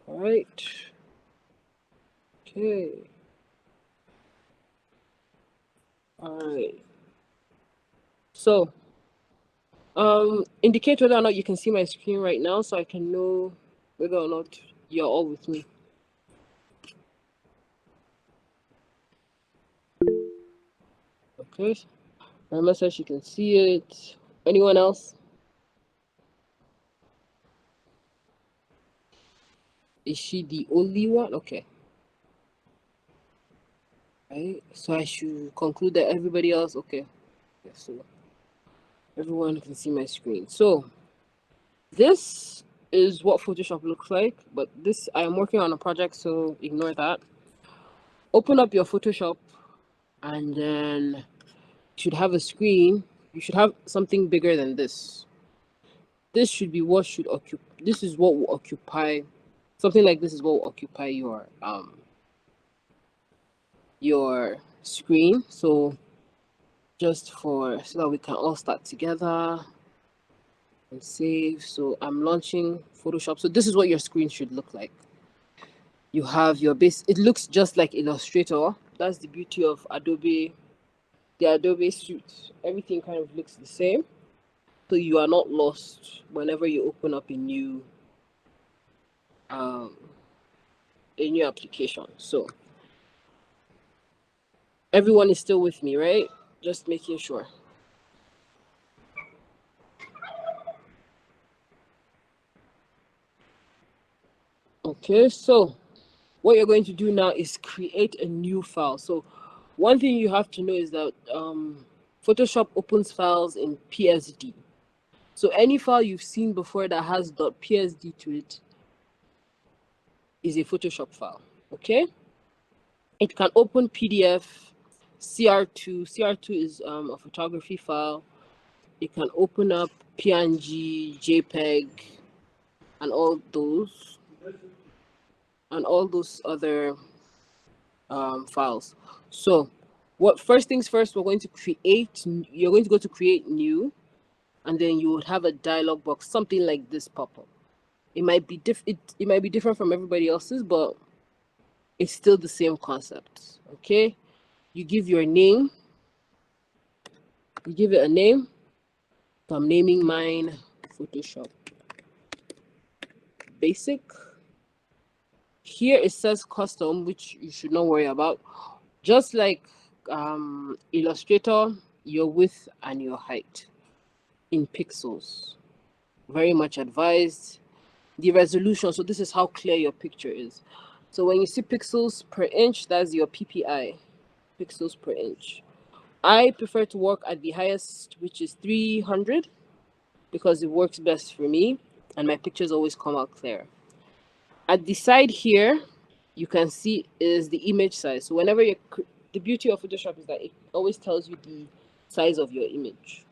All right. Okay. All right. So, indicate whether or not you can see my screen right now, so I can know whether or not you're all with me. Okay. Remember says she can see it. Anyone else? Is she the only one? Okay. Right. So I should conclude that everybody else. Okay. Yeah, so everyone can see my screen. So this is what Photoshop looks like, but this I am working on a project, so ignore that. Open up your Photoshop, and then you should have a screen. You should have something bigger than this. This should be what should occupy. This is what will occupy. Something like this is what will occupy your screen. So just for so that we can all start together and save. So I'm launching Photoshop. So this is what your screen should look like. You have your base. It looks just like Illustrator. That's the beauty of Adobe. The Adobe suite. Everything kind of looks the same. So you are not lost whenever you open up um a new application. So everyone is still with me, right? Just making sure. Okay, so what you're going to do now is create a new file. So one thing you have to know is that Photoshop opens files in PSD. So any file you've seen before that has .psd to it is a Photoshop file. Okay, it can open PDF, CR2. CR2 is a photography file. It can open up PNG, JPEG, and all those other files. So, what first things first, we're going to create. You're going to go to create new, and then you would have a dialog box, something like this pop up. It might be it might be different from everybody else's, but it's still the same concept. Okay, you give your name. You give it a name. So I'm naming mine Photoshop Basic. Here it says custom, which you should not worry about. Just like Illustrator, your width and your height in pixels. Very much advised. The resolution, so this is how clear your picture is. So when you see pixels per inch, that's your PPI, pixels per inch. I prefer to work at the highest, which is 300, because it works best for me, and my pictures always come out clear. At the side here, you can see is the image size. So whenever the beauty of Photoshop is that it always tells you the size of your image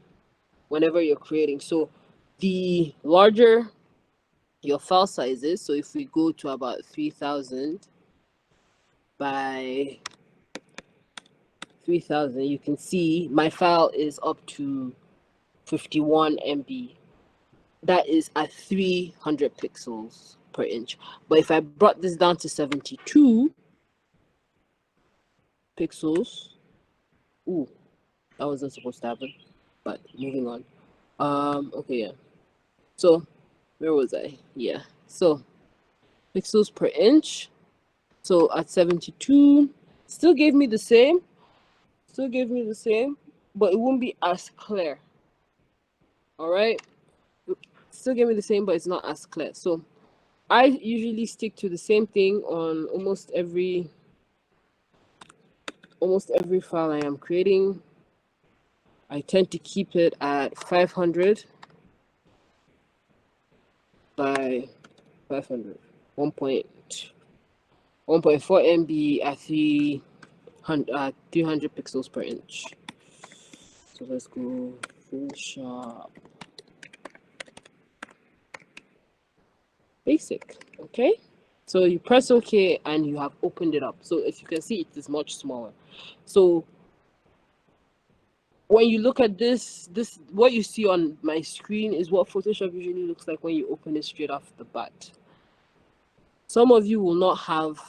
whenever you're creating. So the larger your file size is, so if we go to about 3000 by 3000, you can see my file is up to 51 MB. That is at 300 pixels per inch. But if I brought this down to 72 pixels, ooh, that wasn't supposed to happen. But moving on. Okay, yeah. So where was I? Yeah. So pixels per inch. So at 72, still gave me the same. Still gave me the same, but it won't be as clear. All right. Still gave me the same, but it's not as clear. So I usually stick to the same thing on almost every file I am creating. I tend to keep it at 500 by 500, 1.4 MB at 300 pixels per inch. So let's go Photoshop Basic. Okay. So you press OK and you have opened it up. So as you can see, it is much smaller. So when you look at this what you see on my screen is what Photoshop usually looks like when you open it straight off the bat. Some of you will not have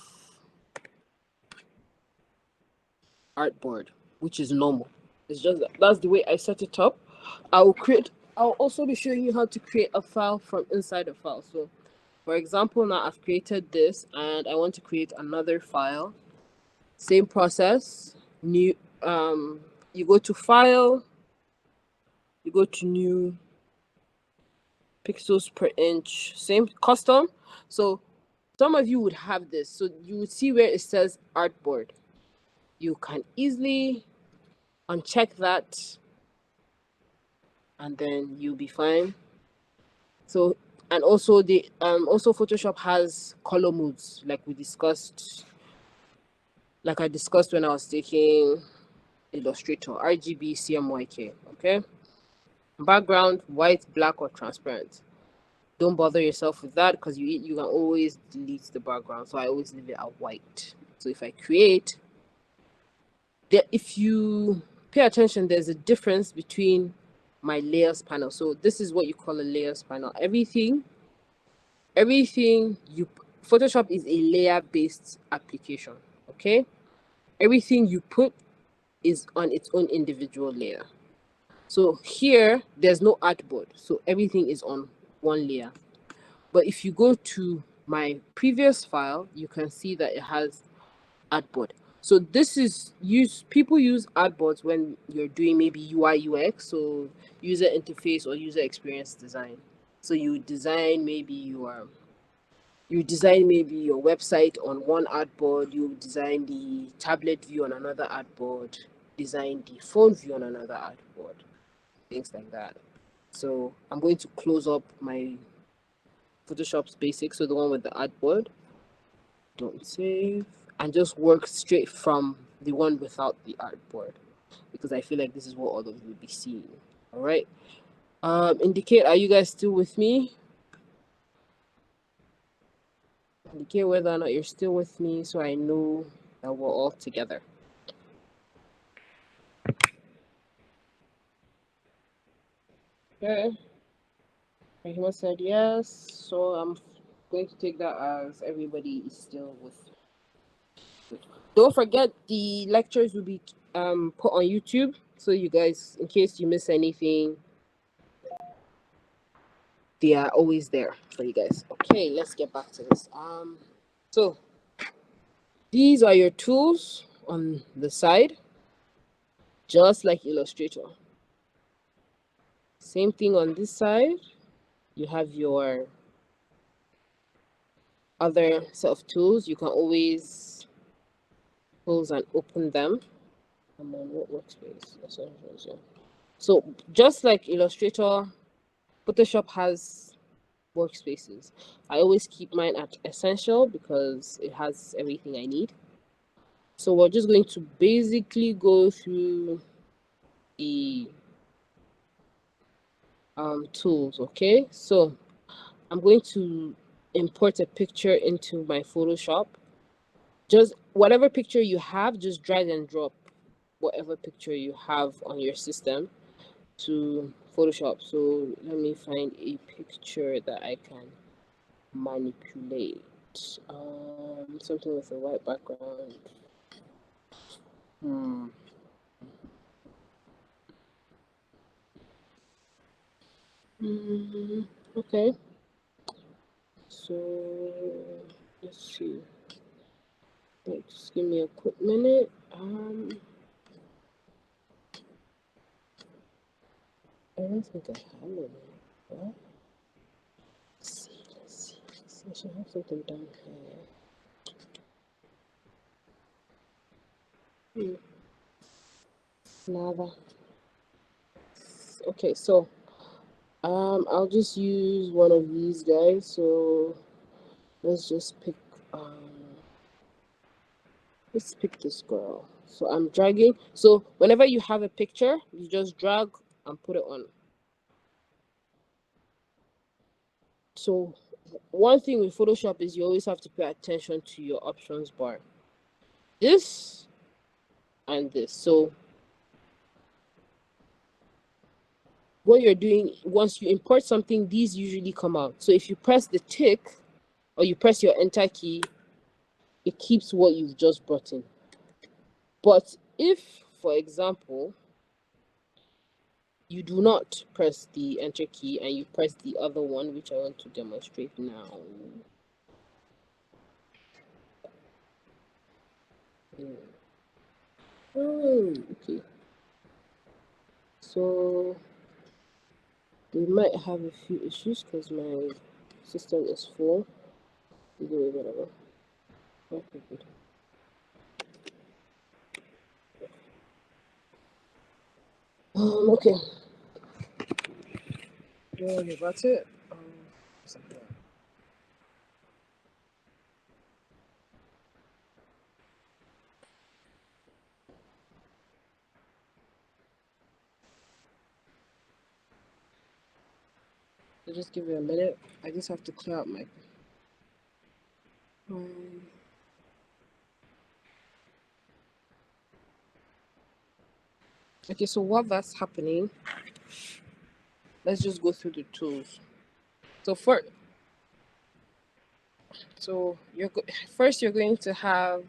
artboard, which is normal. It's just that's the way I set it up. I'll also be showing you how to create a file from inside a file. So for example, now I've created this and I want to create another file. Same process. New you go to file, you go to new, pixels per inch, same custom. So some of you would have this. So you would see where it says artboard. You can easily uncheck that and then you'll be fine. So, and also the also Photoshop has color modes like I discussed when I was taking Illustrator, RGB, CMYK. Okay, background white, black, or transparent. Don't bother yourself with that because you can always delete the background. So I always leave it at white. So if I create, if you pay attention, there's a difference between my layers panel. So this is what you call a layers panel. Everything Photoshop is a layer based application. Okay, everything you put is on its own individual layer. So here there's no artboard, so everything is on one layer. But if you go to my previous file, you can see that it has artboard. So this is people use artboards when you're doing maybe UI UX, so user interface or user experience design. So you design maybe your website on one artboard, you design the tablet view on another artboard, design the phone view on another artboard, things like that. So I'm going to close up my Photoshop's basics, so the one with the artboard. Don't save, and just work straight from the one without the artboard, because I feel like this is what all of you will be seeing. All right. Indicate, are you guys still with me? Indicate whether or not you're still with me so I know that we're all together. Okay. Rahima said yes, so I'm going to take that as everybody is still with me. Don't forget the lectures will be put on YouTube, so you guys, in case you miss anything, they are always there for you guys. Okay, let's get back to this. So these are your tools on the side, just like Illustrator. Same thing on this side. You have your other set of tools. You can always close and open them. I'm on what workspace? So just like Illustrator, Photoshop has workspaces. I always keep mine at essential because it has everything I need. So we're just going to basically go through the tools. Okay, so I'm going to import a picture into my Photoshop. Just whatever picture you have, just drag and drop whatever picture you have on your system to Photoshop. So let me find a picture that I can manipulate. Something with a white background. Okay. So let's see. Wait, just give me a quick minute. I don't think I have it. What? Let's see. I should have something down here. Nada. Okay, so I'll just use one of these guys. So let's just pick this girl. So I'm dragging. So whenever you have a picture, you just drag and put it on. So one thing with Photoshop is you always have to pay attention to your options bar. This and this. So what you're doing, once you import something, these usually come out. So if you press the tick or you press your enter key, it keeps what you've just brought in. But if, for example, you do not press the enter key and you press the other one, which I want to demonstrate now. Okay. So they might have a few issues because my system is full. Either way, whatever. Okay, good. Okay. Yeah, that's it. So just give me a minute. I just have to clear out my. Okay, so while that's happening, let's just go through the tools. So first you're going to have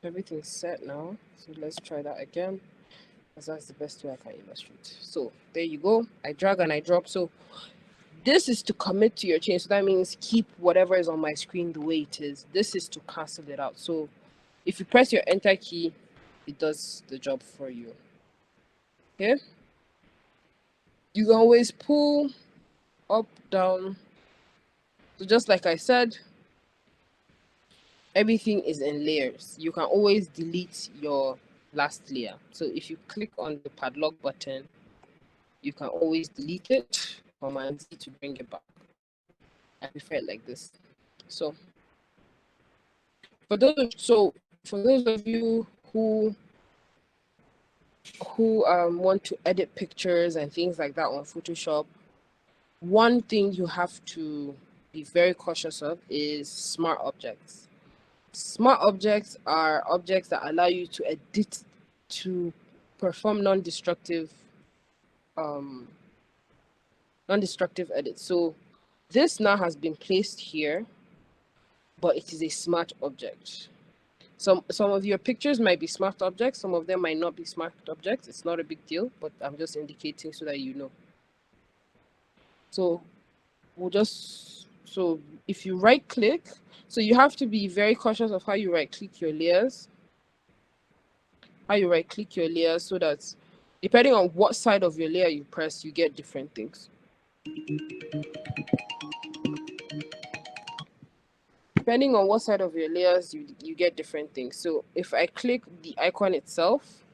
everything set now. So let's try that again, because that's the best way I can illustrate. So there you go. I drag and I drop. So this is to commit to your chain. So that means keep whatever is on my screen the way it is. This is to cancel it out. So if you press your enter key, it does the job for you. Okay? You can always pull up, down. So just like I said, everything is in layers. You can always delete your last layer. So if you click on the padlock button, you can always delete it. Command Z to bring it back. I prefer it like this. So for those of you who want to edit pictures and things like that on Photoshop, one thing you have to be very cautious of is smart objects. Smart objects are objects that allow you to edit, to perform non-destructive edits. So this now has been placed here, but it is a smart object. Some of your pictures might be smart objects, some of them might not be smart objects. It's not a big deal, but I'm just indicating so that you know. So so if you right click, so you have to be very cautious of how you right click your layers. So that depending on what side of your layer you press, you get different things. Depending on what side of your layers, you get different things. So if I click the icon itself,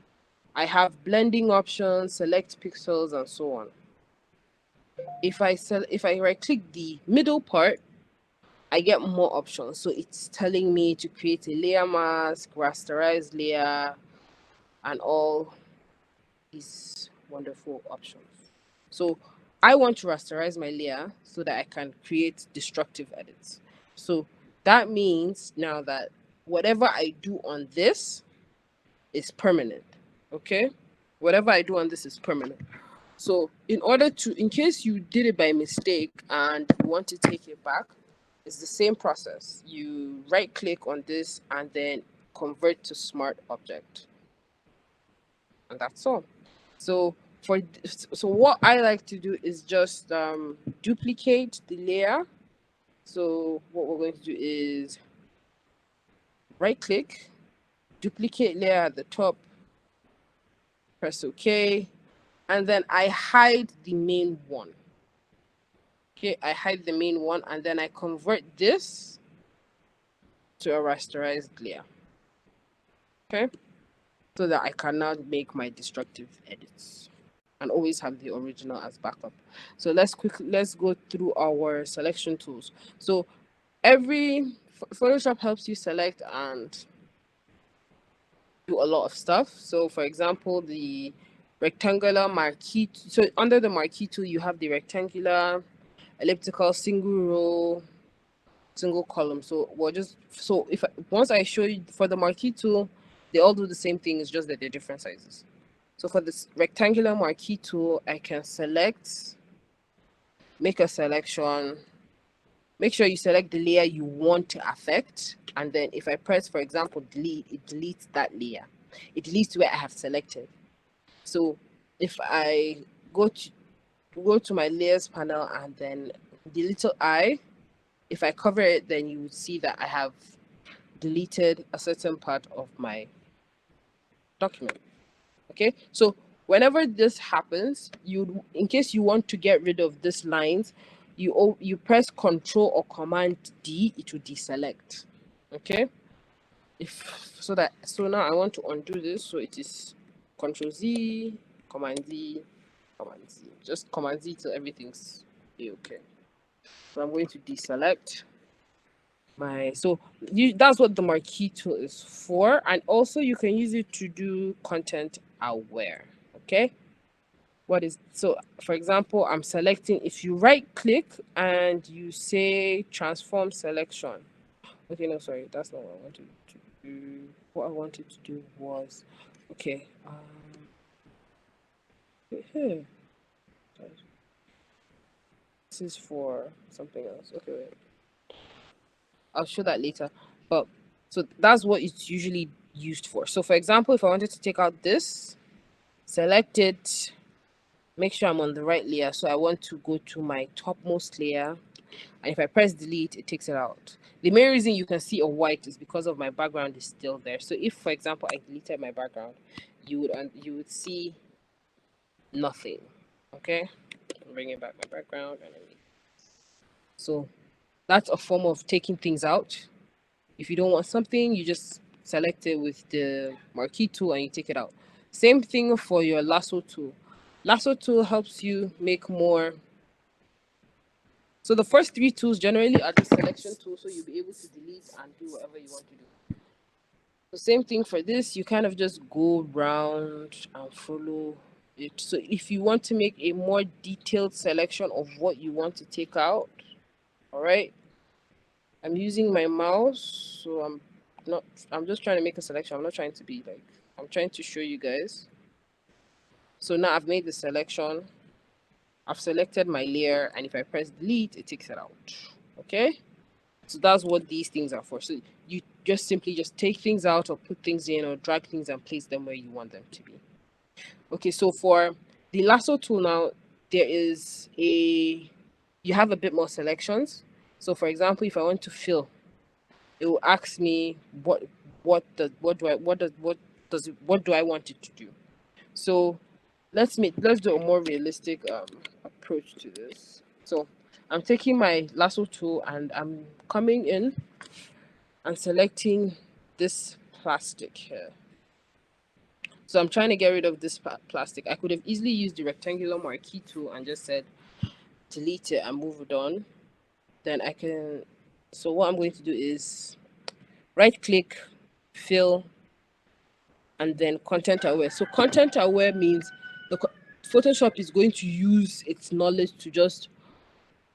I have blending options, select pixels, and so on. If I right click the middle part, I get more options. So it's telling me to create a layer mask, rasterize layer, and all these wonderful options. So I want to rasterize my layer so that I can create destructive edits. So that means now that whatever I do on this is permanent. Okay? Whatever I do on this is permanent. So in case you did it by mistake and you want to take it back, it's the same process. You right click on this and then convert to smart object. And that's all. So what I like to do is just duplicate the layer. So what we're going to do is right click, duplicate layer at the top, press OK, and then I hide the main one. Okay, I hide the main one and then I convert this to a rasterized layer. Okay, so that I can now make my destructive edits and always have the original as backup. So let's go through our selection tools. So Photoshop helps you select and do a lot of stuff. So for example, the rectangular marquee. So under the marquee tool, you have the rectangular, elliptical, single row, single column. So once I show you for the marquee tool, they all do the same thing. It's just that they're different sizes. So for this rectangular marquee tool, I can select, make a selection, make sure you select the layer you want to affect, and then if I press, for example, delete, it deletes that layer. It deletes where I have selected. So if I go to my layers panel and then the little eye, if I cover it, then you would see that I have deleted a certain part of my document. Okay, so whenever this happens, you, in case you want to get rid of these lines, you press Control or Command D, it will deselect. Okay, so now I want to undo this, so it is Control Z, Command Z, Command Z, just Command Z till everything's okay. So I'm going to deselect my, so that's what the marquee tool is for, and also you can use it to do content aware. Okay, what is, so for example, I'm selecting, if you right click and you say transform selection. Okay, no, sorry, that's not what I wanted to do. What I wanted to do was, okay, here, this is for something else. Okay, wait, I'll show that later. But so that's what it's usually used for. So for example, if I wanted to take out this, select it, make sure I'm on the right layer. So I want to go to my topmost layer, and if I press delete, it takes it out. The main reason you can see a white is because of my background is still there. So if, for example, I deleted my background, you would see nothing. Okay, I'm bringing back my background, and so that's a form of taking things out. If you don't want something, you just select it with the marquee tool and you take it out. Same thing for your lasso tool. Lasso tool helps you make more. So the first three tools generally are the selection tool, so you'll be able to delete and do whatever you want to do. The same thing for this, you kind of just go round and follow it. So if you want to make a more detailed selection of what you want to take out, all right, I'm using my mouse, so I'm just trying to make a selection. I'm not trying to be like, I'm trying to show you guys. So now I've made the selection. I've selected my layer, and if I press delete, it takes it out. Okay? So that's what these things are for. So you just simply just take things out or put things in or drag things and place them where you want them to be. Okay, so for the lasso tool now, you have a bit more selections. So for example, if I want to fill, it will ask me what do I want it to do. So let's do a more realistic approach to this. So I'm taking my lasso tool and I'm coming in and selecting this plastic here. So I'm trying to get rid of this plastic. I could have easily used the rectangular marquee tool and just said delete it and move it on. Then I can, so what I'm going to do is right click, fill, and then content aware. So content aware means Photoshop is going to use its knowledge to just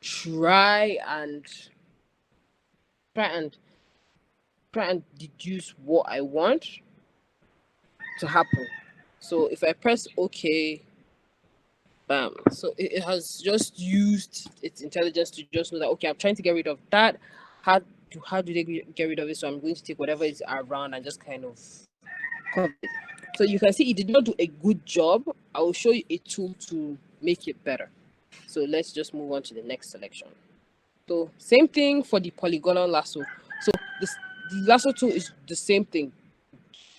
try and deduce what I want to happen. So if I press OK, bam. So it has just used its intelligence to just know that, okay, I'm trying to get rid of that. How do they get rid of it? So I'm going to take whatever is around and just kind of cover it. So you can see it did not do a good job. I will show you a tool to make it better. So let's just move on to the next selection. So same thing for the polygonal lasso. So the lasso tool is the same thing.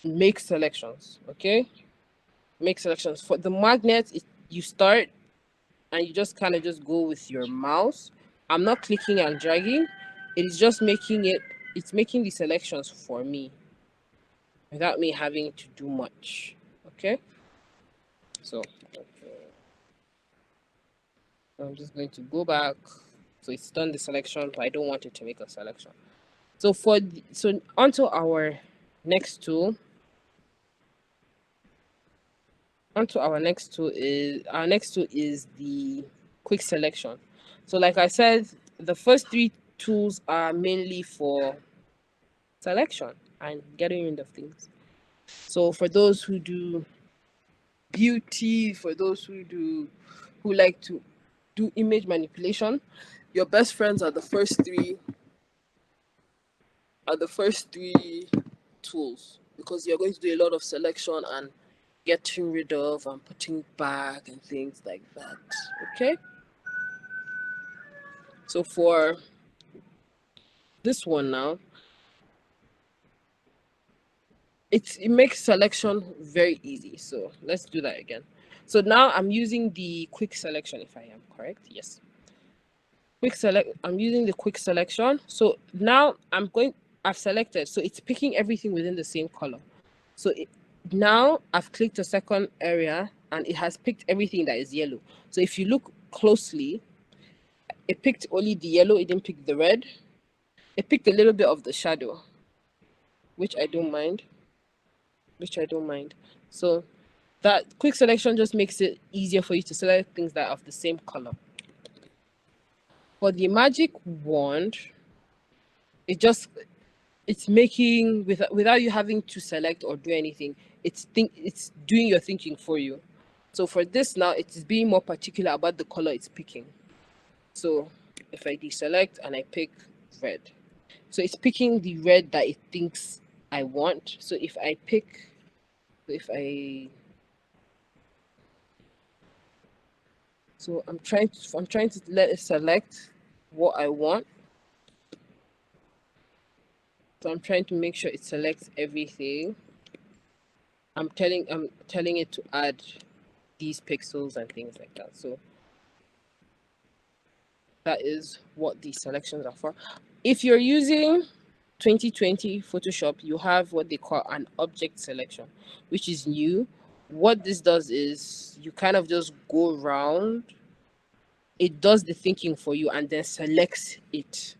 Make selections, okay? Make selections. For the magnet, you start and you just kind of just go with your mouse. I'm not clicking and dragging. It is just it's making the selections for me without me having to do much, okay? So I'm just going to go back. So it's done the selection, but I don't want it to make a selection. So so onto our next tool. Our next tool is the quick selection. So like I said, the first three tools are mainly for selection and getting rid of things. So for those who do beauty, for those who like to do image manipulation, your best friends are the first three tools, because you're going to do a lot of selection and getting rid of and putting back and things like that. Okay, so for this one now, it makes selection very easy. So let's do that again. So now I'm using the quick selection, if I am correct. Yes, I'm using the quick selection. So now I've selected, so it's picking everything within the same color. So now I've clicked a second area and it has picked everything that is yellow. So if you look closely, it picked only the yellow, it didn't pick the red. It picked a little bit of the shadow, which I don't mind. So that quick selection just makes it easier for you to select things that are of the same color. For the magic wand, it's making, without you having to select or do anything, it's doing your thinking for you. So for this now, it is being more particular about the color it's picking. So if I deselect and I pick red, so it's picking the red that it thinks I want. So if I'm trying to let it select what I want. So I'm trying to make sure it selects everything. I'm telling it to add these pixels and things like that. So that is what these selections are for. If you're using 2020 Photoshop, you have what they call an object selection, which is new. What this does is you kind of just go around, it does the thinking for you and then selects it.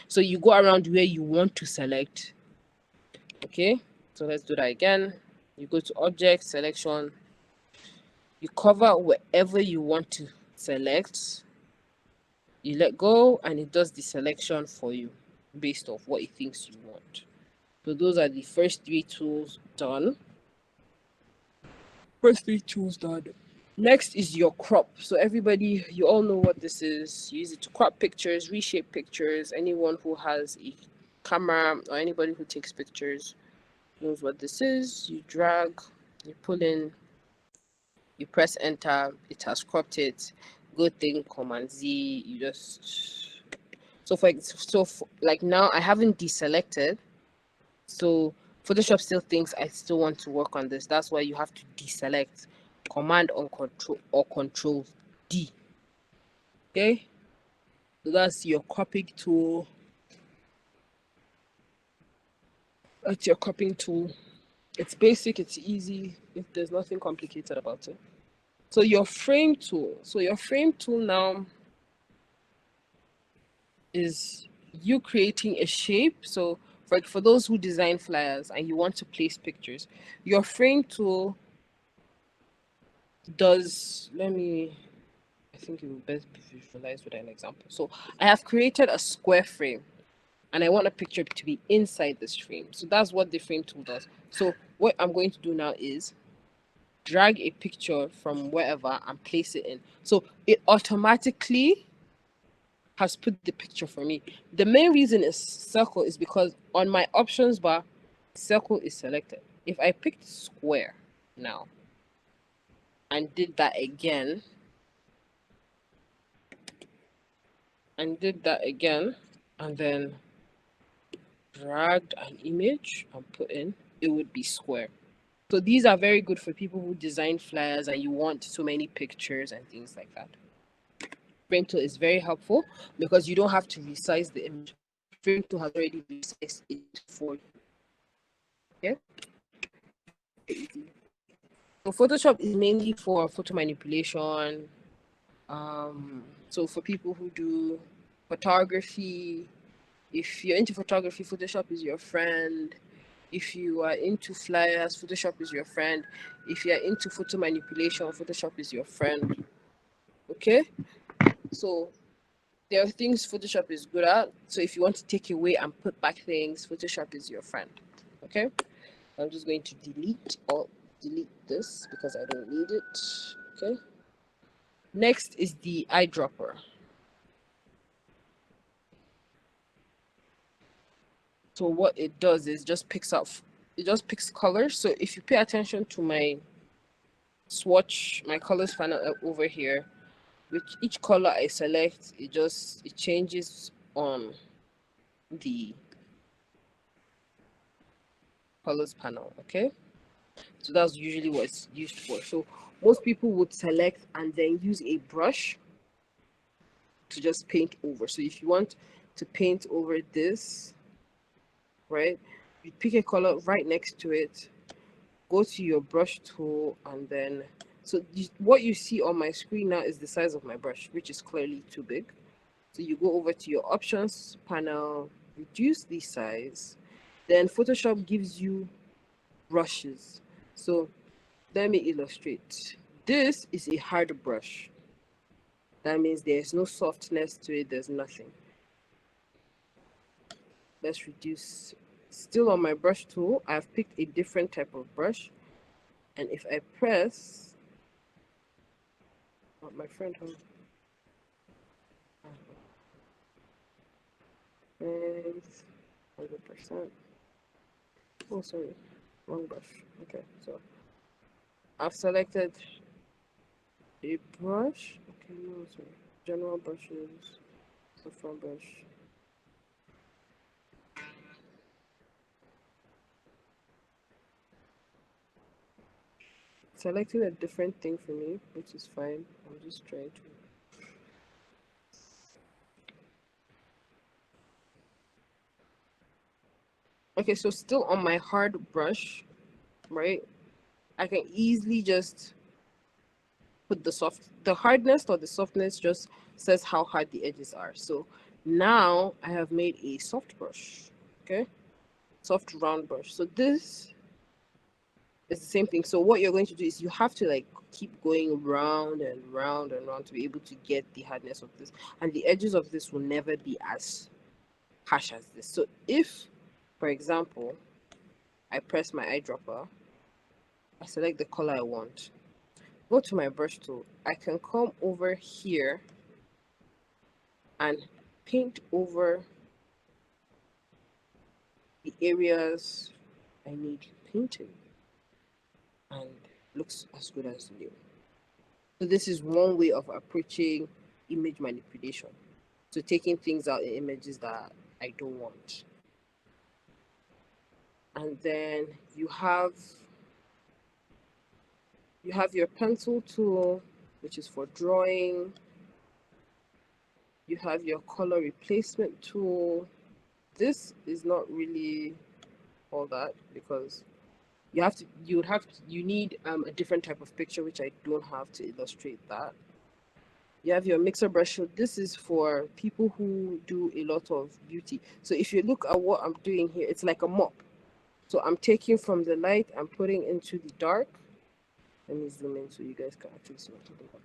So you go around where you want to select. Okay, so let's do that again. You go to object selection, you cover wherever you want to select, you let go, and it does the selection for you based off what it thinks you want. So those are the first three tools done. Next is your crop. So everybody, you all know what this is. You use it to crop pictures, reshape pictures. Anyone who has a camera or anybody who takes pictures knows what this is. You drag, you pull in, you press enter, it has cropped it. Good thing, Command Z, you just like now I haven't deselected, so Photoshop still thinks I still want to work on this. That's why you have to deselect, Command on Control or Control D. Okay, so that's your cropping tool. That's your cropping tool. It's basic, it's easy, there's nothing complicated about it. So your frame tool. So your frame tool now is you creating a shape. So for those who design flyers and you want to place pictures, your frame tool does, I think it will best be visualized with an example. So I have created a square frame and I want a picture to be inside this frame. So that's what the frame tool does. So what I'm going to do now is drag a picture from wherever and place it in. So it automatically has put the picture for me. The main reason is circle is because on my options bar, circle is selected. If I picked square now and did that again, and then dragged an image and put in, it would be square. So these are very good for people who design flyers and you want so many pictures and things like that. Frame tool is very helpful because you don't have to resize the image. Frame tool has already resized it for you. Okay. So Photoshop is mainly for photo manipulation. So for people who do photography, if you're into photography, Photoshop is your friend. If you are into flyers, Photoshop is your friend. If you're into photo manipulation, Photoshop is your friend. Okay? So there are things Photoshop is good at. So if you want to take away and put back things, Photoshop is your friend. Okay? I'm just going to delete all. delete this because I don't need it. Okay. Next is the eyedropper. So what it does is it just picks colors. So if you pay attention to my swatch, my colors panel over here, with each color I select, it changes on the colors panel. Okay. So that's usually what it's used for. So most people would select and then use a brush to just paint over. So if you want to paint over this, right, you pick a color right next to it, go to your brush tool, and then what you see on my screen now is the size of my brush, which is clearly too big. So you go over to your options panel, reduce the size, then Photoshop gives you brushes. So let me illustrate. This is a hard brush. That means there's no softness to it, there's nothing. Let's reduce. Still on my brush tool, I've picked a different type of brush. And if I press, oh, my friend home. And 100%. Oh, sorry, wrong brush. Okay, so I've selected a brush. Okay, no, sorry. General brushes, the front brush. Selecting a different thing for me, which is fine. I'm just trying to. Okay, so still on my hard brush, right? I can easily just put the hardness or the softness just says how hard the edges are. So now I have made a soft brush, okay? Soft round brush. So this is the same thing. So what you're going to do is you have to like keep going round and round and round to be able to get the hardness of this. And the edges of this will never be as harsh as this. So if, for example, I press my eyedropper, I select the color I want, go to my brush tool, I can come over here and paint over the areas I need painting, and looks as good as new. So this is one way of approaching image manipulation. So taking things out in images that I don't want. And then you have your pencil tool, which is for drawing. You have your color replacement tool. This is not really all that because you need a different type of picture, which I don't have to illustrate that. You have your mixer brush. So this is for people who do a lot of beauty. So if you look at what I'm doing here, it's like a mop. So I'm taking from the light and putting into the dark. Let me zoom in so you guys can actually see what I'm talking about.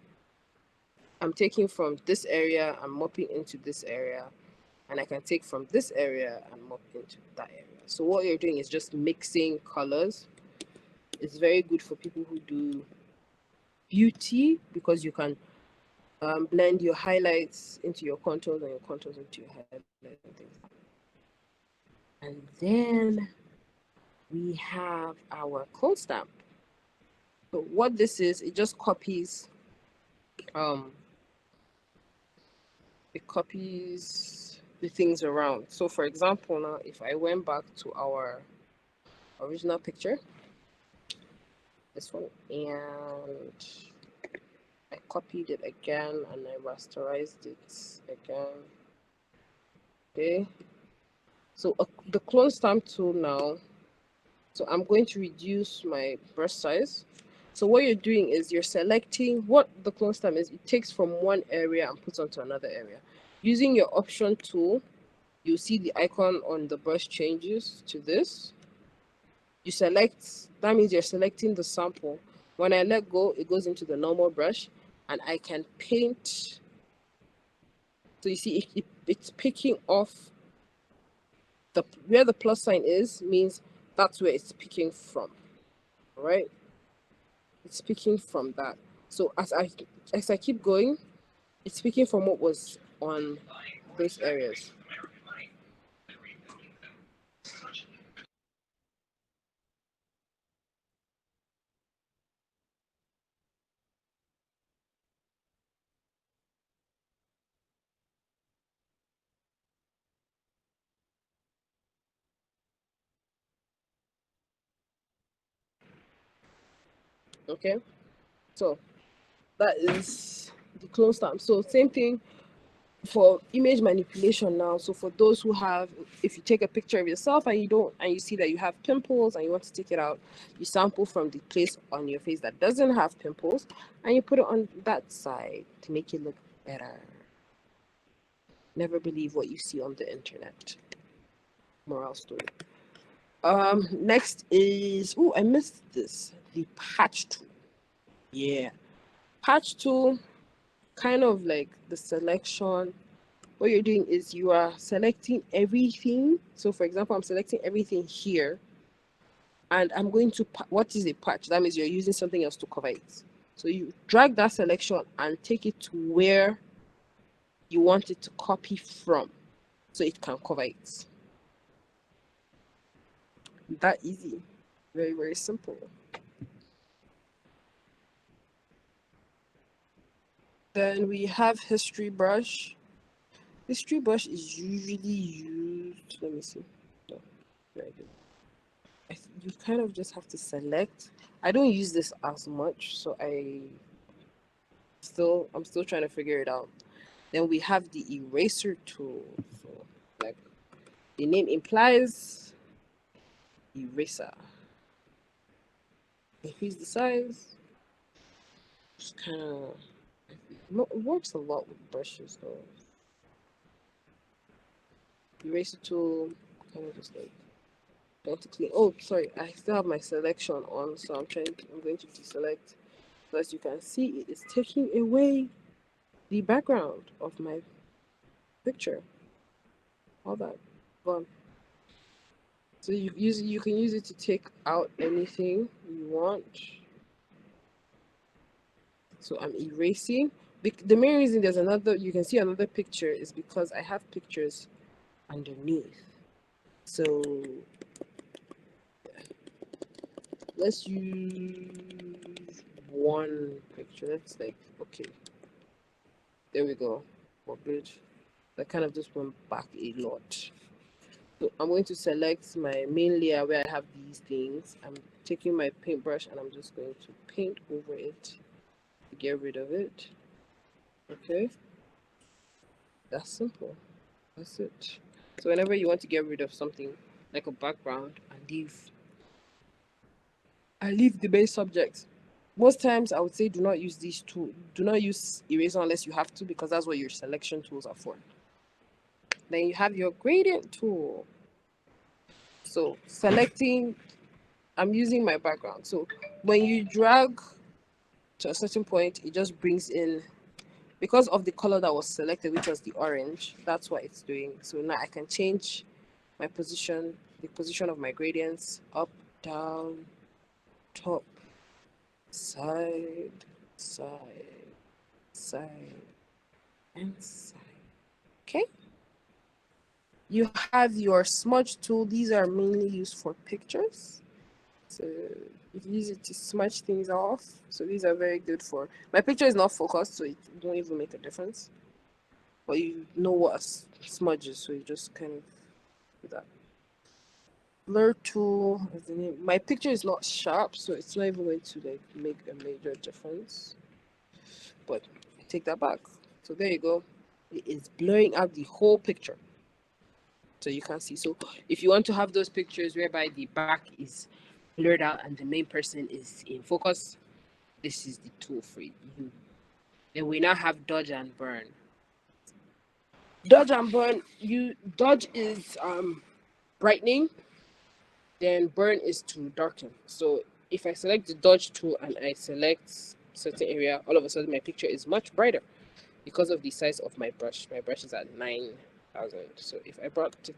I'm taking from this area, I'm mopping into this area, and I can take from this area and mop into that area. So what you're doing is just mixing colors. It's very good for people who do beauty because you can blend your highlights into your contours and your contours into your highlights and things. And then we have our clone stamp. So what this is, it just copies um it copies the things around. So for example, now if I went back to our original picture, this one, and I copied it again and I rasterized it again. Okay, so the clone stamp tool now. So I'm going to reduce my brush size. So what you're doing is you're selecting what the clone stamp is. It takes from one area and puts onto another area. Using your option tool, you'll see the icon on the brush changes to this. You select, that means you're selecting the sample. When I let go, it goes into the normal brush and I can paint. So you see it's picking off where the plus sign is, means that's where it's picking from. All right. it's speaking from that. So as I keep going, it's speaking from what was on those areas. Okay, so that is the clone stamp. So same thing for image manipulation now. So for those who have, if you take a picture of yourself and you don't, and you see that you have pimples and you want to take it out, you sample from the place on your face that doesn't have pimples and you put it on that side to make it look better. Never believe what you see on the internet. Moral story. Next is, oh, I missed this. The patch tool. Yeah. Patch tool, kind of like the selection. What you're doing is you are selecting everything. So for example, I'm selecting everything here and I'm going to, what is a patch? That means you're using something else to cover it. So you drag that selection and take it to where you want it to copy from so it can cover it. That easy. Very, very simple. Then we have history brush. History brush is usually used, let me see. No, very good. You kind of just have to select. I don't use this as much, so I'm still trying to figure it out. Then we have the eraser tool. So like the name implies, eraser. Increase the size. Just kind of, it works a lot with brushes though. Eraser tool, kind of just like trying to clean. Oh, sorry, I still have my selection on, so I'm going to deselect. So as you can see, it is taking away the background of my picture. All that gone. So you can use it to take out anything you want. So I'm erasing. The main reason there's another, you can see another picture is because I have pictures underneath. So let's use one picture. Let's like, okay, there we go. We're good. That kind of just went back a lot. So I'm going to select my main layer where I have these things. I'm taking my paintbrush and I'm just going to paint over it to get rid of it. Okay, that's simple. That's it. So whenever you want to get rid of something like a background and leave the base subject. Most times I would say do not use these two. Do not use eraser unless you have to because that's what your selection tools are for. Then you have your gradient tool. So selecting, I'm using my background. So when you drag to a certain point, it just brings in, because of the color that was selected, which was the orange, that's what it's doing. So now I can change my position, the position of my gradients, up, down, top, side, side, side, and side. Okay. You have your smudge tool. These are mainly used for pictures. So you use it to smudge things off. So these are very good for, my picture is not focused, so it won't even make a difference. But you know what a smudge is, so you just kind of do that. Blur tool is the name. My picture is not sharp, so it's not even going to like make a major difference. But I take that back. So there you go. It is blurring out the whole picture. So you can see. So if you want to have those pictures whereby the back is blurred out and the main person is in focus, this is the tool for you. Then we now have dodge and burn. Dodge and burn, you dodge is brightening, then burn is to darken. So if I select the dodge tool and I select certain area, all of a sudden my picture is much brighter because of the size of my brush. My brush is at 9,000. So if I brought to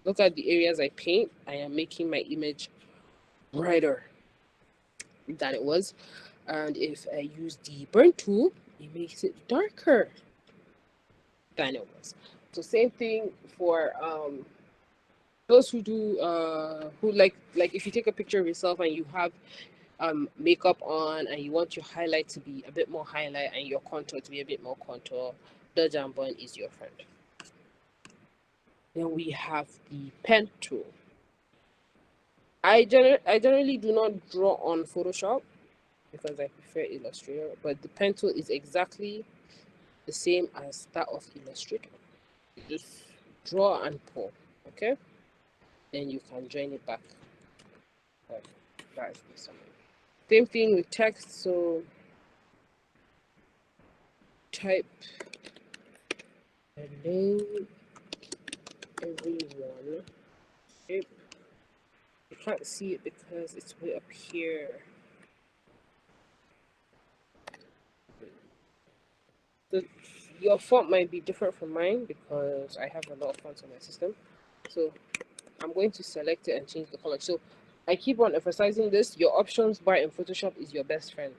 look at the areas I paint, I am making my image brighter. than it was. And if I use the burn tool, it makes it darker than it was. So same thing for those who do who like if you take a picture of yourself and you have makeup on and you want your highlight to be a bit more highlight and your contour to be a bit more contour, the jam burn is your friend. Then we have the pen tool. I generally do not draw on Photoshop because I prefer Illustrator, but the pen tool is exactly the same as that of Illustrator. You just draw and pull, okay? Then you can join it back. Like that is the summary. Same thing with text, so type hello everyone. You can't see it because it's way up here. Your font might be different from mine because I have a lot of fonts on my system. So I'm going to select it and change the color. So I keep on emphasizing this. Your options bar in Photoshop is your best friend.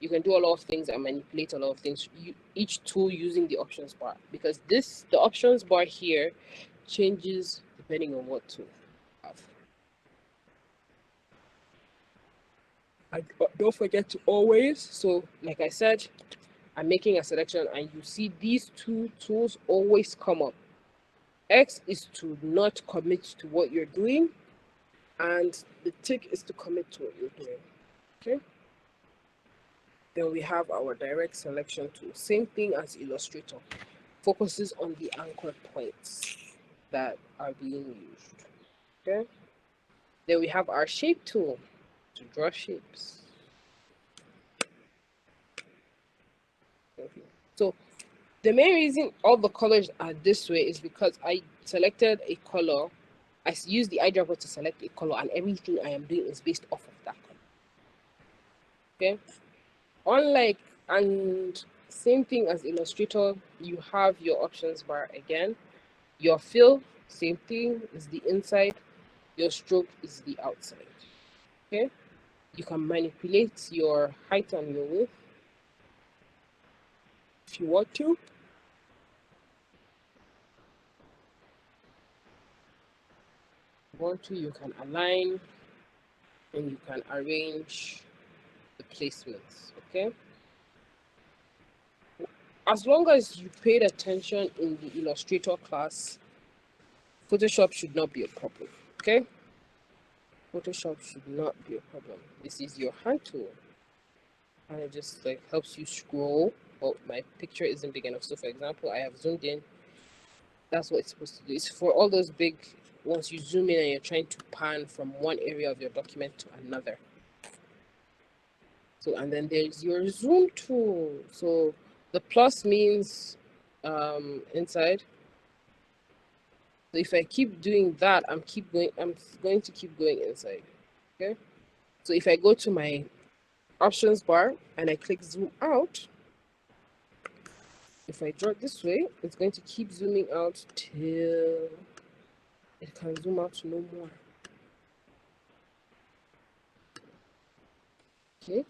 You can do a lot of things and manipulate a lot of things. Each tool using the options bar, because the options bar here changes depending on what tool you have. And don't forget to always, so like I said, I'm making a selection and you see these two tools always come up. X is to not commit to what you're doing, and the tick is to commit to what you're doing. Okay. Then we have our direct selection tool. Same thing as Illustrator. Focuses on the anchor points that are being used. Okay. Then we have our shape tool to draw shapes. Okay. So the main reason all the colors are this way is because I selected a color. I use the eyedropper to select a color, and everything I am doing is based off of that color. Okay. Unlike, and same thing as Illustrator, you have your options bar again. Your fill, same thing, is the inside. Your stroke is the outside. Okay. You can manipulate your height and your width if you want to. You can align and you can arrange the placements. Okay. As long as you paid attention in the Illustrator class, Photoshop should not be a problem. Okay. Photoshop should not be a problem. This is your hand tool, and it just like helps you scroll. Oh, my picture isn't big enough. So for example, I have zoomed in. That's what it's supposed to do. It's for all those big, once you zoom in and you're trying to pan from one area of your document to another. So, and then there's your zoom tool. So the plus means inside. So if I keep doing that, I'm going to keep going inside. Okay. So if I go to my options bar and I click zoom out, if I draw it this way, it's going to keep zooming out till it can zoom out no more. Okay.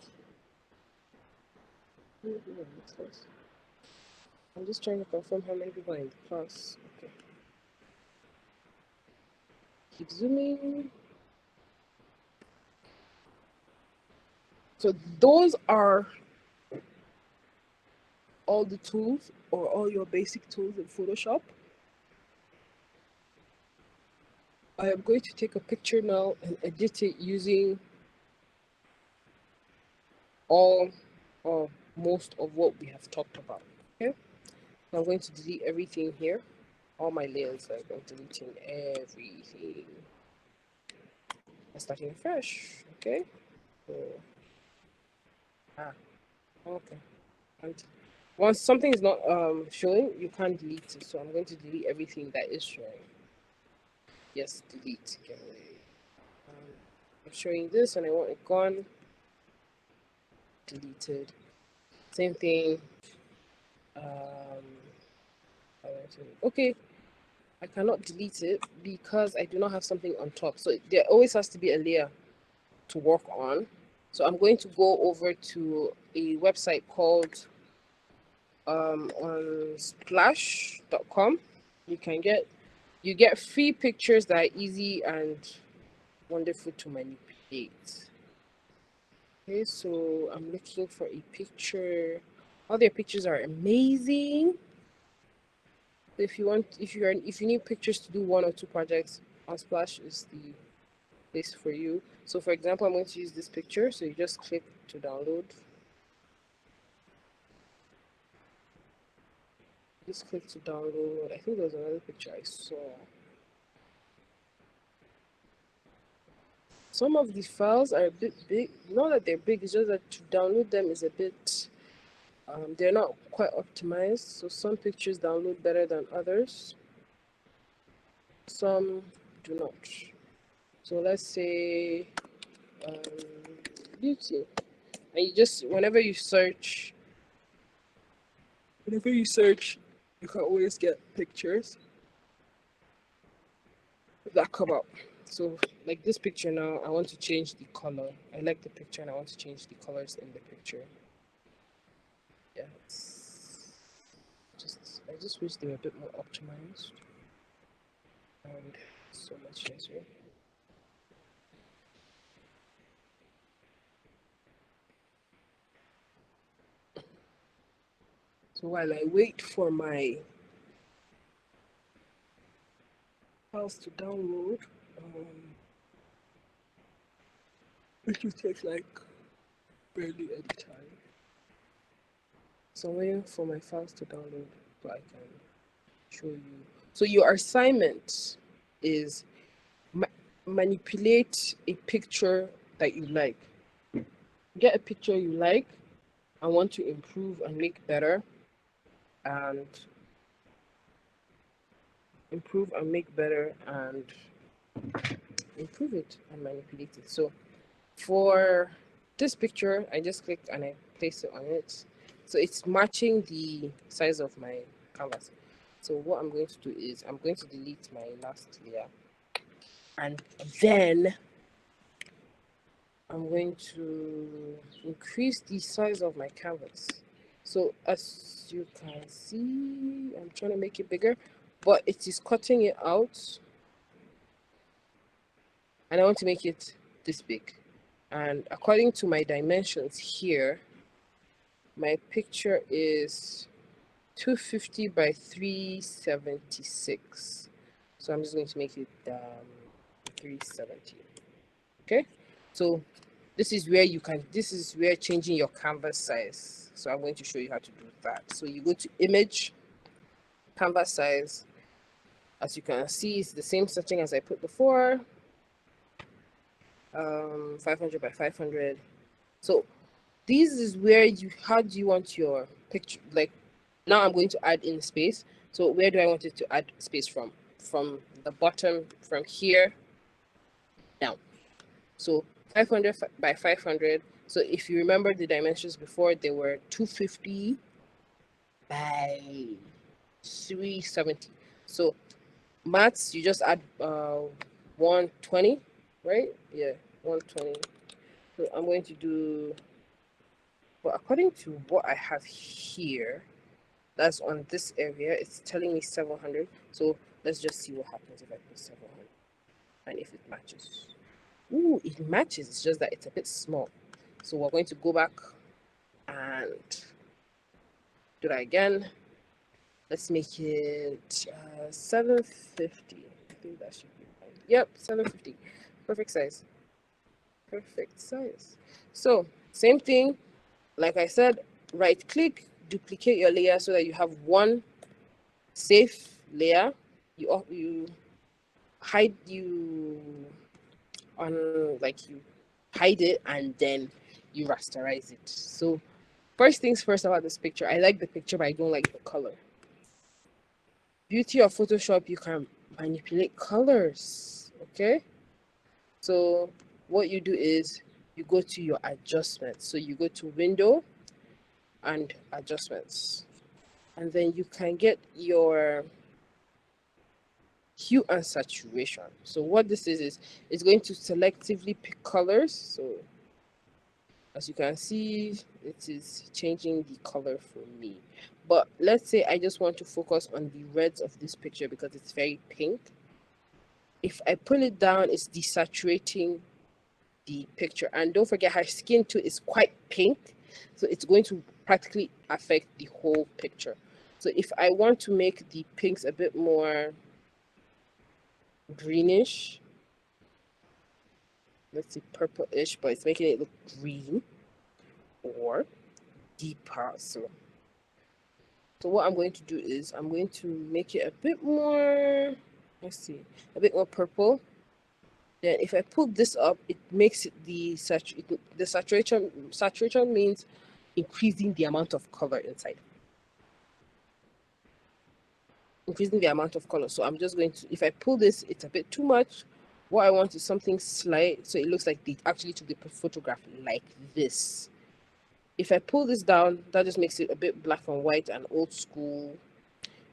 I'm just trying to confirm how many people are in the class. Okay. Keep zooming. So those are all the tools, or all your basic tools in Photoshop. I am going to take a picture now and edit it using all or most of what we have talked about. Okay. So I'm going to delete everything here. All my layers, I'm deleting everything. I'm starting fresh. Okay. So, okay. And once something is not showing, you can't delete it. So I'm going to delete everything that is showing. Yes, delete. Get away. I'm showing this and I want it gone. Deleted. Same thing. Okay, I cannot delete it because I do not have something on top. So there always has to be a layer to work on. So I'm going to go over to a website called on splash.com. You get free pictures that are easy and wonderful to manipulate. Okay, so I'm looking for a picture. All their pictures are amazing. If you need pictures to do 1 or 2 projects, Unsplash is the place for you. So for example, I'm going to use this picture. So you just click to download. Just click to download. I think there was another picture I saw. Some of the files are a bit big. Not that they're big, it's just that to download them is a bit, they're not quite optimized. So some pictures download better than others. Some do not. So let's say um, beauty. And you just, whenever you search, you can always get pictures that come up. So like this picture now, I want to change the color. I like the picture and I want to change the colors in the picture. Yeah, I just wish they were a bit more optimized and so much easier. So while I wait for my files to download, which will take like barely any time. So I'm waiting for my files to download so I can show you. So your assignment is manipulate a picture that you like. Get a picture you like and want to improve and make better, and improve and make better and improve it and manipulate it. So for this picture, I just clicked and I placed it on it. So it's matching the size of my canvas. So what I'm going to do is I'm going to delete my last layer, and then I'm going to increase the size of my canvas. So as you can see, I'm trying to make it bigger, but it is cutting it out, and I want to make it this big. And according to my dimensions here, my picture is 250 by 376. So I'm just going to make it 370. Okay, so this is where changing your canvas size. So I'm going to show you how to do that. So you go to image, canvas size. As you can see, it's the same setting as I put before. 500 by 500. So this is where how do you want your picture, like now I'm going to add in space. So where do I want it to add space from? From the bottom, from here down. So 500 by 500. So if you remember the dimensions before, they were 250 by 370. So maths, you just add 120, right? Yeah, 120. So I'm going to do, well, according to what I have here, that's on this area, it's telling me 700. So let's just see what happens if I put 700 and if it matches. Ooh, it matches. It's just that it's a bit small. So we're going to go back and do that again. Let's make it 750. I think that should be fine. Yep, 750. Perfect size. Perfect size. So same thing. Like I said, right click, duplicate your layer so that you have one safe layer. You hide you hide it and then you rasterize it. So first things first about this picture, I like the picture but I don't like the color. Beauty of Photoshop, you can manipulate colors. Okay, so what you do is you go to your adjustments. So you go to window and adjustments, and then you can get your hue and saturation. So what this is it's going to selectively pick colors. So As you can see, it is changing the color for me. But let's say I just want to focus on the reds of this picture because it's very pink. If I pull it down, it's desaturating the picture. And don't forget, her skin too is quite pink, so it's going to practically affect the whole picture. So if I want to make the pinks a bit more greenish, let's say purplish, but it's making it look green or deeper. So what I'm going to do is I'm going to make it a bit more, let's see, a bit more purple. Then if I pull this up, it makes it the saturation. Saturation means increasing the amount of color inside. Increasing the amount of color. So I'm just going to, if I pull this, it's a bit too much. What I want is something slight, so it looks like they actually took the photograph like this. If I pull this down, that just makes it a bit black and white and old school.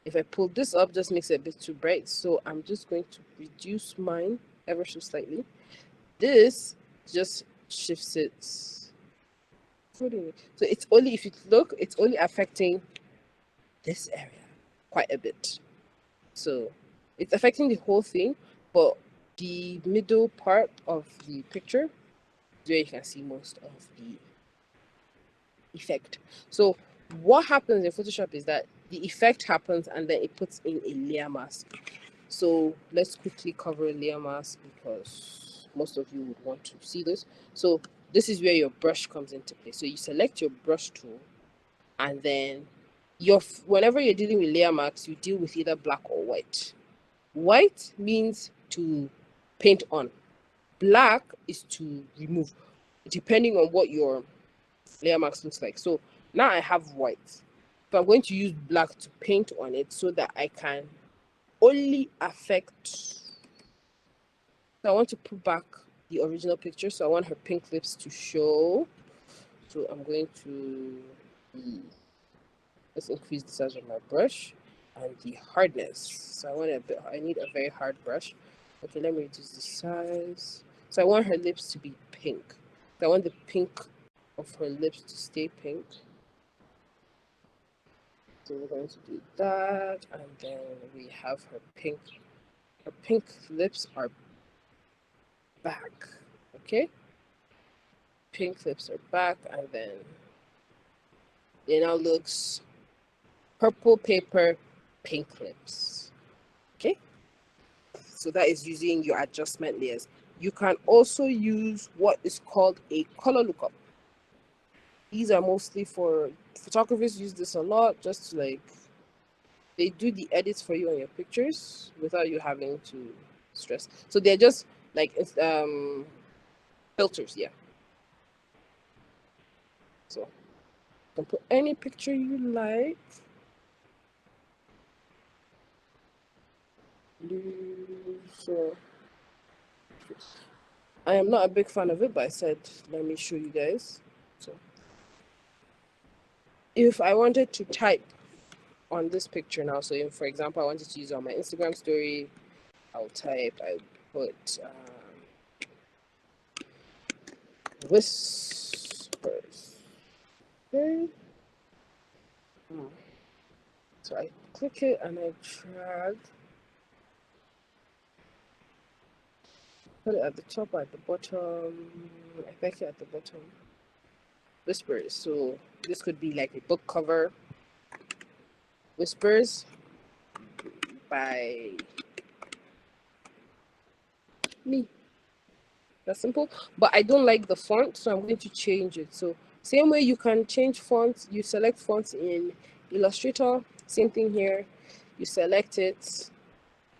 If I pull this up, just makes it a bit too bright. So I'm just going to reduce mine ever so slightly. This just shifts it. So it's only, if you look, it's only affecting this area quite a bit. So it's affecting the whole thing, but the middle part of the picture is where you can see most of the effect. So what happens in Photoshop is that the effect happens and then it puts in a layer mask. So let's quickly cover a layer mask because most of you would want to see this. So this is where your brush comes into play. So you select your brush tool, and then whenever you're dealing with layer masks, you deal with either black or white. White means to paint on. Black is to remove, depending on what your layer mask looks like. So now I have white. So I'm going to use black to paint on it so that I can only affect. So I want to put back the original picture. So I want her pink lips to show. So I'm going to let's increase the size of my brush and the hardness. So I need a very hard brush. Okay, let me reduce the size. So I want her lips to be pink. So I want the pink of her lips to stay pink. So we're going to do that, and then we have her pink. Her pink lips are back. Okay, pink lips are back, and then it now looks purple paper, pink lips. Okay, so that is using your adjustment layers. You can also use what is called a color lookup. These are mostly for photographers, use this a lot just to like, they do the edits for you on your pictures without you having to stress. So they're just like filters, yeah. So you can put any picture you like. So I am not a big fan of it, but I said let me show you guys. So if I wanted to type on this picture now, so if, for example, I wanted to use it on my Instagram story, I put whispers. Okay. So I click it and I drag, put it at the top or at the bottom. I make it at the bottom. Whispers. So this could be like a book cover. Whispers by me. That's simple. But I don't like the font, so I'm going to change it. So same way you can change fonts, you select fonts in Illustrator. Same thing here. You select it,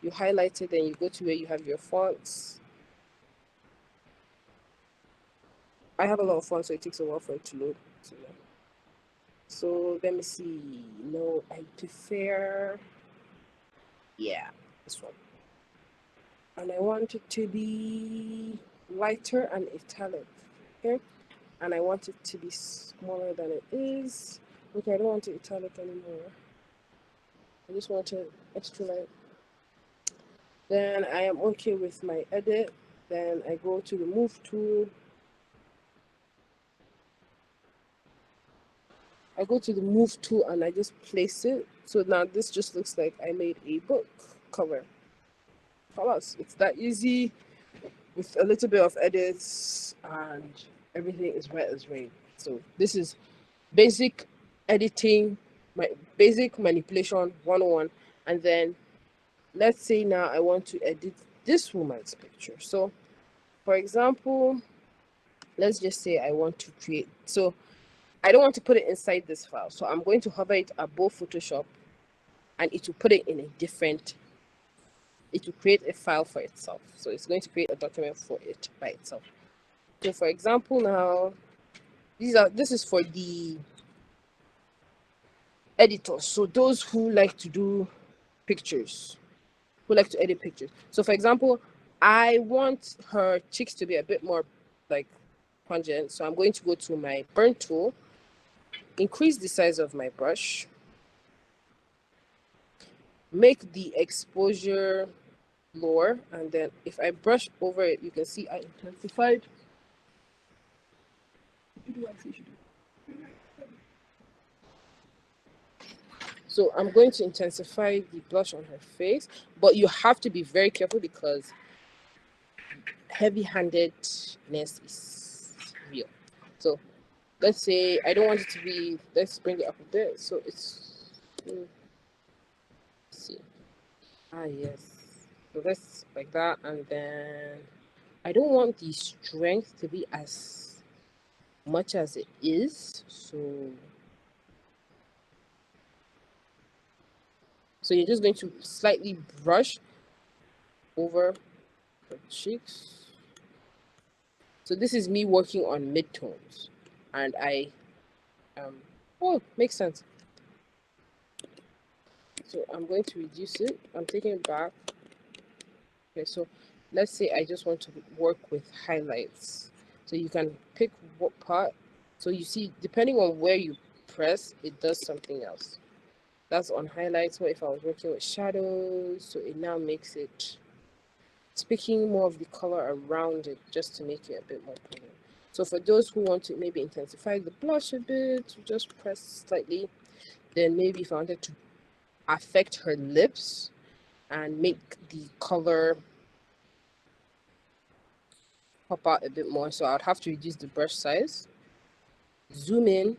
you highlight it, then you go to where you have your fonts. I have a lot of fonts, so it takes a while for it to load. So let me see. No, I prefer, yeah, this one. And I want it to be lighter and italic. Okay, and I want it to be smaller than it is. Okay, I don't want it italic anymore. I just want it extra light. Then I am okay with my edit. Then I go to the move tool. I go to the move tool and I just place it. So now this just looks like I made a book cover. Halas, it's that easy with a little bit of edits and everything is right as rain. So this is basic editing, my basic manipulation 101. And then let's say now I want to edit this woman's picture. So for example, let's just say I want to create, so I don't want to put it inside this file. So I'm going to hover it above Photoshop and it will put it in a different, it will create a file for itself. So it's going to create a document for it by itself. So for example, now this is for the editors. So those who like to do pictures, who like to edit pictures. So for example, I want her cheeks to be a bit more like pungent. So I'm going to go to my burn tool, increase the size of my brush, make the exposure lower, and then if I brush over it, you can see I intensified. So I'm going to intensify the blush on her face, but you have to be very careful because heavy-handedness is real. So let's say I don't want it to be, let's bring it up a bit. So it's, let's see. Ah, yes. So that's like that. And then I don't want the strength to be as much as it is. So you're just going to slightly brush over the cheeks. So this is me working on midtones. And oh, makes sense. So I'm going to reduce it. I'm taking it back. Okay, so let's say I just want to work with highlights. So you can pick what part. So you see, depending on where you press, it does something else. That's on highlights. What if I was working with shadows? So it now makes it, it's picking more of the color around it just to make it a bit more pretty. So for those who want to maybe intensify the blush a bit, just press slightly. Then maybe if I wanted to affect her lips and make the color pop out a bit more, so I'd have to reduce the brush size, zoom in,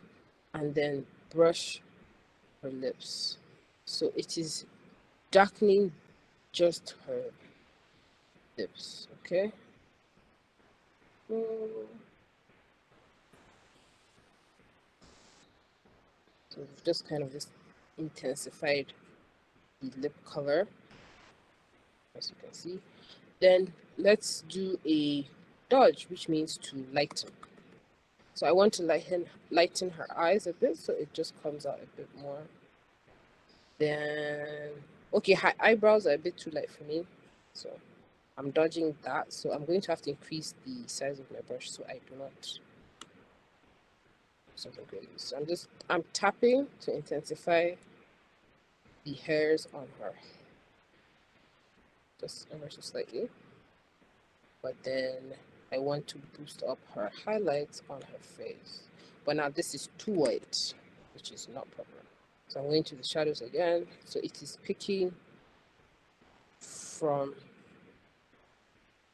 and then brush her lips. So it is darkening just her lips, okay? So we've just kind of just intensified the lip color, as you can see. Then let's do a dodge, which means to lighten. So I want to lighten her eyes a bit, so it just comes out a bit more. Then, okay, her eyebrows are a bit too light for me, so I'm dodging that. So I'm going to have to increase the size of my brush so I do not something crazy. So I'm tapping to intensify the hairs on her, just ever so slightly. But then I want to boost up her highlights on her face. But now this is too white, which is not proper. So I'm going to the shadows again. So it is picking from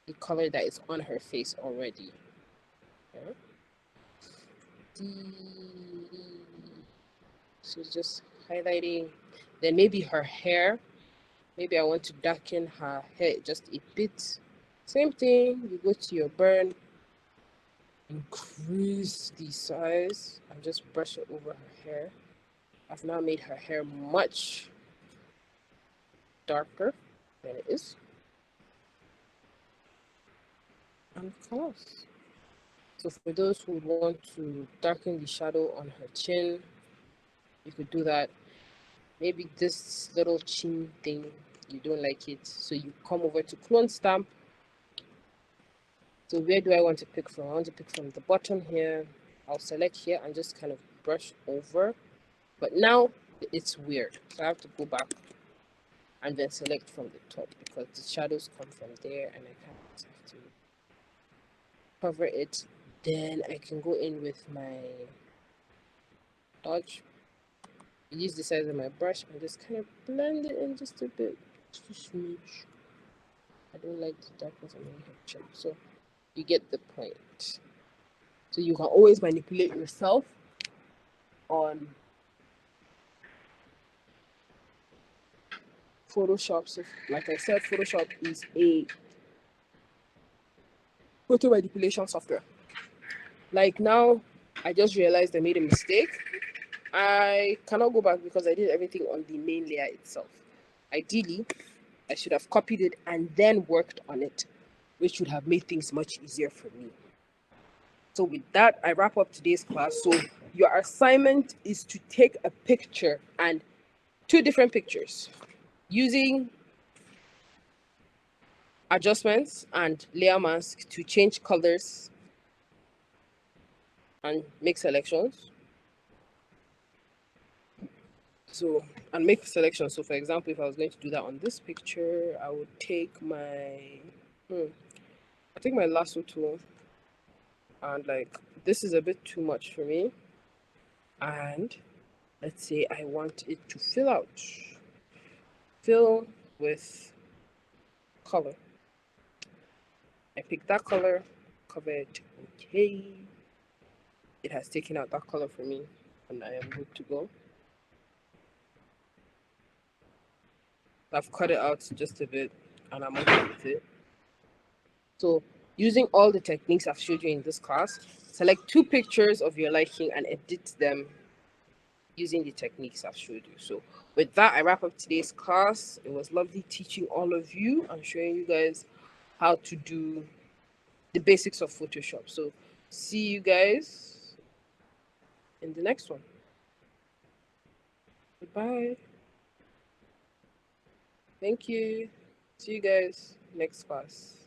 the color that is on her face already. Okay. So just highlighting. Then maybe her hair. Maybe I want to darken her hair just a bit. Same thing, you go to your burn, increase the size, and just brush it over her hair. I've now made her hair much darker than it is. And close. So for those who want to darken the shadow on her chin, you could do that. Maybe this little chin thing, you don't like it, so you come over to clone stamp. So where do I want to pick from? I want to pick from the bottom here. I'll select here and just kind of brush over. But now it's weird. So I have to go back and then select from the top because the shadows come from there and I kind of have to cover it. Then I can go in with my dodge. Use the size of my brush and just kind of blend it in just a bit, just a smooch. I don't like the darkness on my hair chip, so you get the point. So you can always manipulate yourself on Photoshop. So like I said, Photoshop is a photo manipulation software. Like now, I just realized I made a mistake. I cannot go back because I did everything on the main layer itself. Ideally, I should have copied it and then worked on it, which would have made things much easier for me. So with that, I wrap up today's class. So your assignment is to take a picture and two different pictures using adjustments and layer mask to change colors and make selections. So, and make selections. So for example, if I was going to do that on this picture, I would take my lasso tool, and like this is a bit too much for me, and let's say I want it to fill with color. I pick that color, cover it. Okay, it has taken out that color for me, and I am good to go. I've cut it out just a bit, and I'm okay with it. So using all the techniques I've showed you in this class, select two pictures of your liking and edit them using the techniques I've showed you. So with that, I wrap up today's class. It was lovely teaching all of you and showing you guys how to do the basics of Photoshop. So see you guys in the next one. Goodbye. Thank you. See you guys next class.